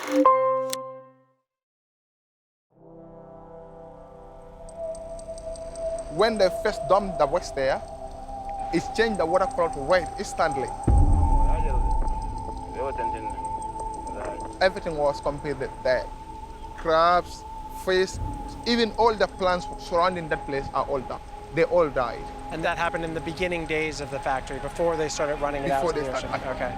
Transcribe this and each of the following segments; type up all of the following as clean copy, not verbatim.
When they first dumped the waste there, it changed the water quality rate instantly. Everything was completely dead. Crabs, fish, even all the plants surrounding that place are all dead. They all died. And that happened in the beginning days of the factory, before they started running it out to the ocean? Okay.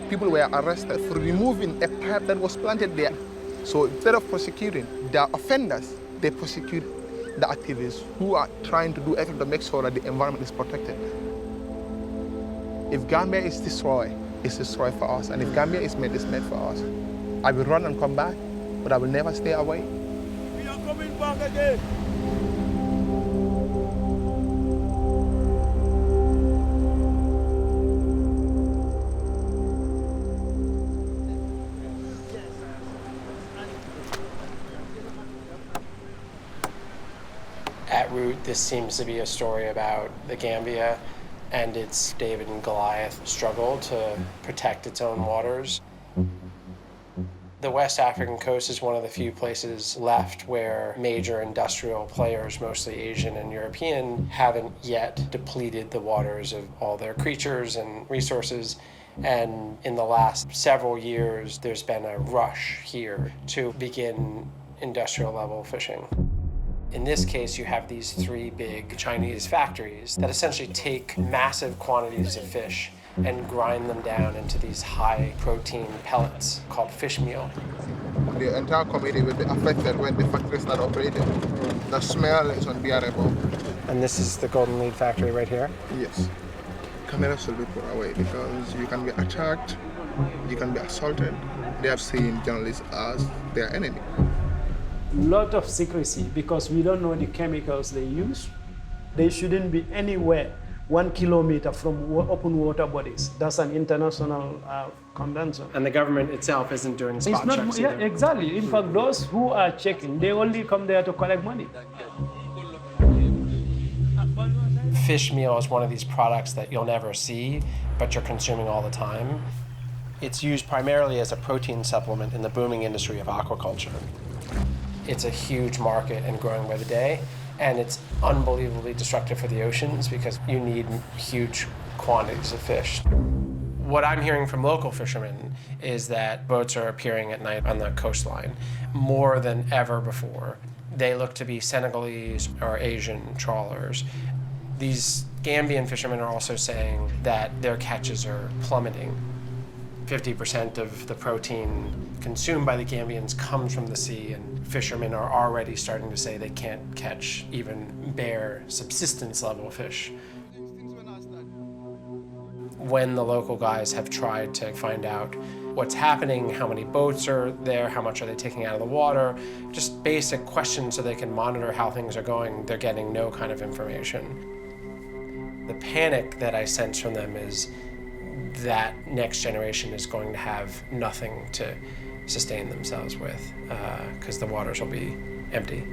People were arrested for removing a pipe that was planted there. So instead of prosecuting the offenders, they prosecute the activists who are trying to do everything to make sure that the environment is protected. If Gambia is destroyed, it's destroyed for us. And if Gambia is made, it's made for us. I will run and come back, but I will never stay away. We are coming back again. At root, this seems to be a story about the Gambia and its David and Goliath struggle to protect its own waters. The West African coast is one of the few places left where major industrial players, mostly Asian and European, haven't yet depleted the waters of all their creatures and resources. And in the last several years, there's been a rush here to begin industrial level fishing. In this case, you have these three big Chinese factories that essentially take massive quantities of fish and grind them down into these high-protein pellets called fish meal. The entire community will be affected when the factories start operating. The smell is unbearable. And this is the Golden Lead factory right here? Yes. Cameras will be put away because you can be attacked, you can be assaulted. They have seen journalists as their enemy. Lot of secrecy because we don't know the chemicals they use. They shouldn't be anywhere 1 kilometer from open water bodies. That's an international convention. And the government itself isn't doing spot checks either. Yeah, exactly. In fact, those who are checking, they only come there to collect money. Fish meal is one of these products that you'll never see, but you're consuming all the time. It's used primarily as a protein supplement in the booming industry of aquaculture. It's a huge market and growing by the day, and it's unbelievably destructive for the oceans because you need huge quantities of fish. What I'm hearing from local fishermen is that boats are appearing at night on the coastline more than ever before. They look to be Senegalese or Asian trawlers. These Gambian fishermen are also saying that their catches are plummeting. 50% of the protein consumed by the Gambians comes from the sea, and fishermen are already starting to say they can't catch even bare subsistence level fish. When the local guys have tried to find out what's happening, how many boats are there, how much are they taking out of the water, just basic questions so they can monitor how things are going, they're getting no kind of information. The panic that I sense from them is that next generation is going to have nothing to sustain themselves with because the waters will be empty.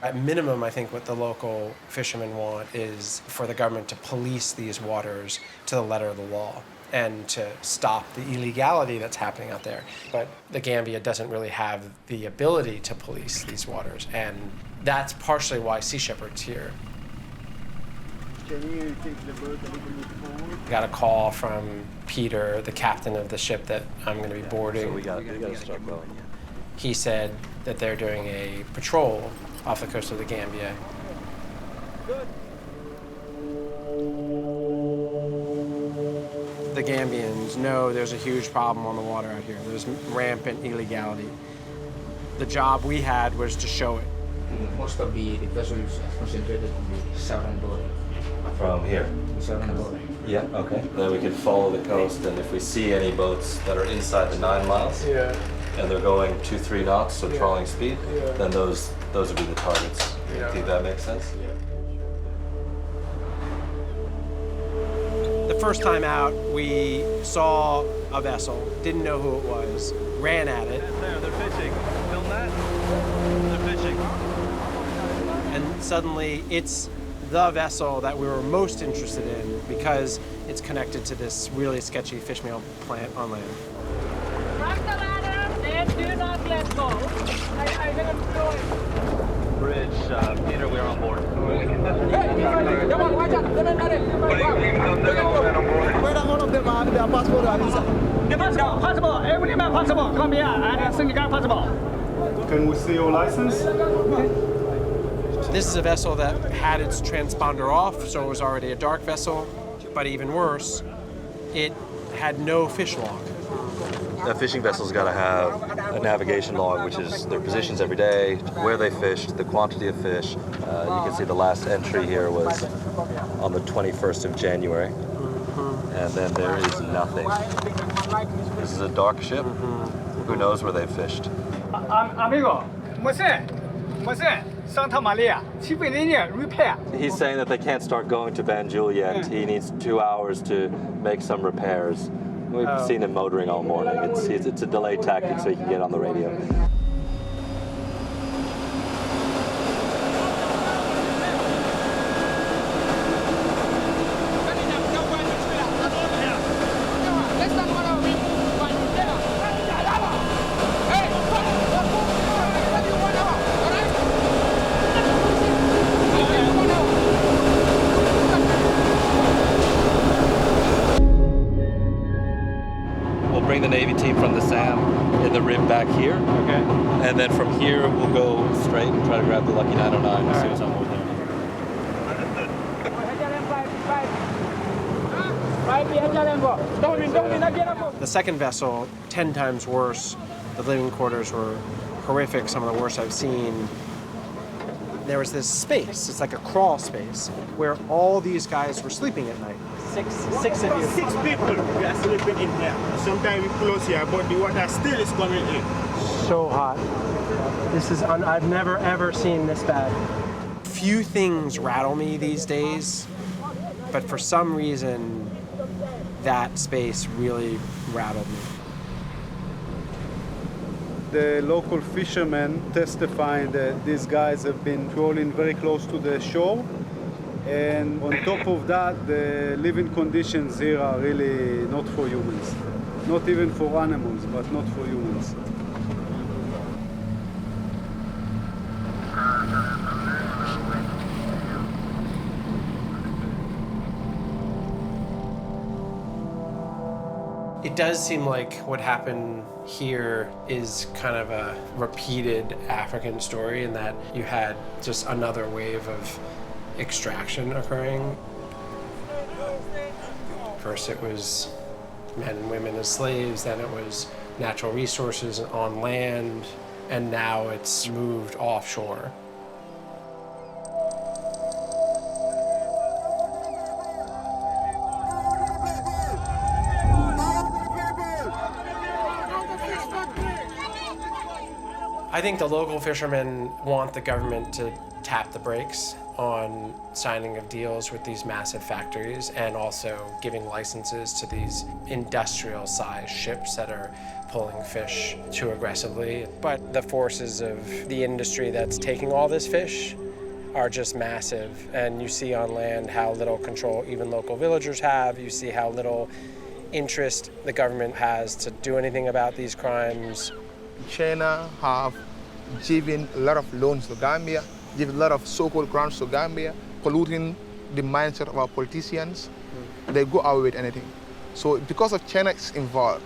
At minimum, I think what the local fishermen want is for the government to police these waters to the letter of the law and to stop the illegality that's happening out there. But the Gambia doesn't really have the ability to police these waters, and that's partially why Sea Shepherd's here. Can you take the boat a little bit forward? Got a call from Peter, the captain of the ship that I'm going to be boarding. So we got to start going. He said that they're doing a patrol off the coast of the Gambia. Good. The Gambians know there's a huge problem on the water out here. There's rampant illegality. The job we had was to show it. Most of the vessels are concentrated on the southern border. From here? The southern border. Yeah, okay. Then we can follow the coast, and if we see any boats that are inside the 9 miles, and they're going 2-3 knots, so trawling speed, then those would be the targets. You think that makes sense? The first time out, we saw a vessel, didn't know who it was, ran at it. There, they're fishing. Film that. They're fishing. And suddenly it's the vessel that we were most interested in because it's connected to this really sketchy fish meal plant on land. Do not let go. I cannot throw it. Bridge, Peter, we're on board. Come on, watch out. Where are all of them? Their passport and visa. Possible. Every man possible. Come here and Senegal possible. Can we see your license? This is a vessel that had its transponder off, so it was already a dark vessel, but even worse, it had no fish log. A fishing vessel's got to have a navigation log, which is their positions every day, where they fished, the quantity of fish. You can see the last entry here was on the 21st of January, and then there is nothing. This is a dark ship. Who knows where they've fished? Amigo, Santa Maria, repair. He's saying that they can't start going to Banjul yet. He needs 2 hours to make some repairs. We've seen him motoring all morning. It's a delay tactic so he can get on the radio. Bring the Navy team from the SAM in the rib back here. Okay. And then from here, we'll go straight and try to grab the Lucky 909 as soon as I'm over there. The second vessel, 10 times worse. The living quarters were horrific, some of the worst I've seen. There was this space, it's like a crawl space, where all these guys were sleeping at night. Six of you. 6 people we are sleeping in here. Sometimes we close here, but the water still is coming in. So hot. This is, I've never ever seen this bad. Few things rattle me these days, but for some reason, that space really rattled me. The local fishermen testifying that these guys have been trawling very close to the shore. And on top of that, the living conditions here are really not for humans. Not even for animals, but not for humans. It does seem like what happened here is kind of a repeated African story in that you had just another wave of extraction occurring. First it was men and women as slaves, then it was natural resources on land, and now it's moved offshore. I think the local fishermen want the government to tap the brakes on signing of deals with these massive factories and also giving licenses to these industrial-sized ships that are pulling fish too aggressively. But the forces of the industry that's taking all this fish are just massive. And you see on land how little control even local villagers have. You see how little interest the government has to do anything about these crimes. China have given a lot of loans to Gambia, given a lot of so-called grants to Gambia, polluting the mindset of our politicians. They go away with anything. So because of China is involved,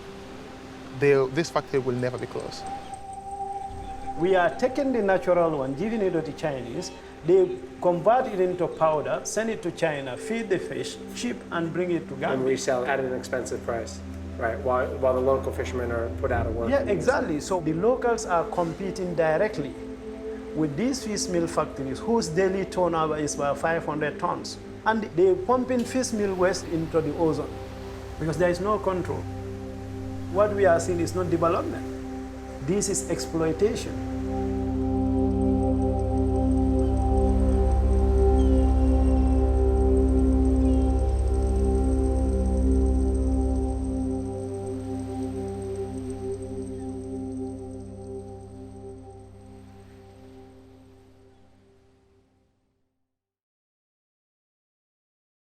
this factory will never be closed. We are taking the natural one, giving it to the Chinese. They convert it into powder, send it to China, feed the fish, ship, and bring it to Gambia. And resell at an expensive price. Right, while the local fishermen are put out of work. Yeah, exactly. So the locals are competing directly with these fish meal factories whose daily turnover is about 500 tons. And they're pumping fish meal waste into the ozone because there is no control. What we are seeing is not development. This is exploitation.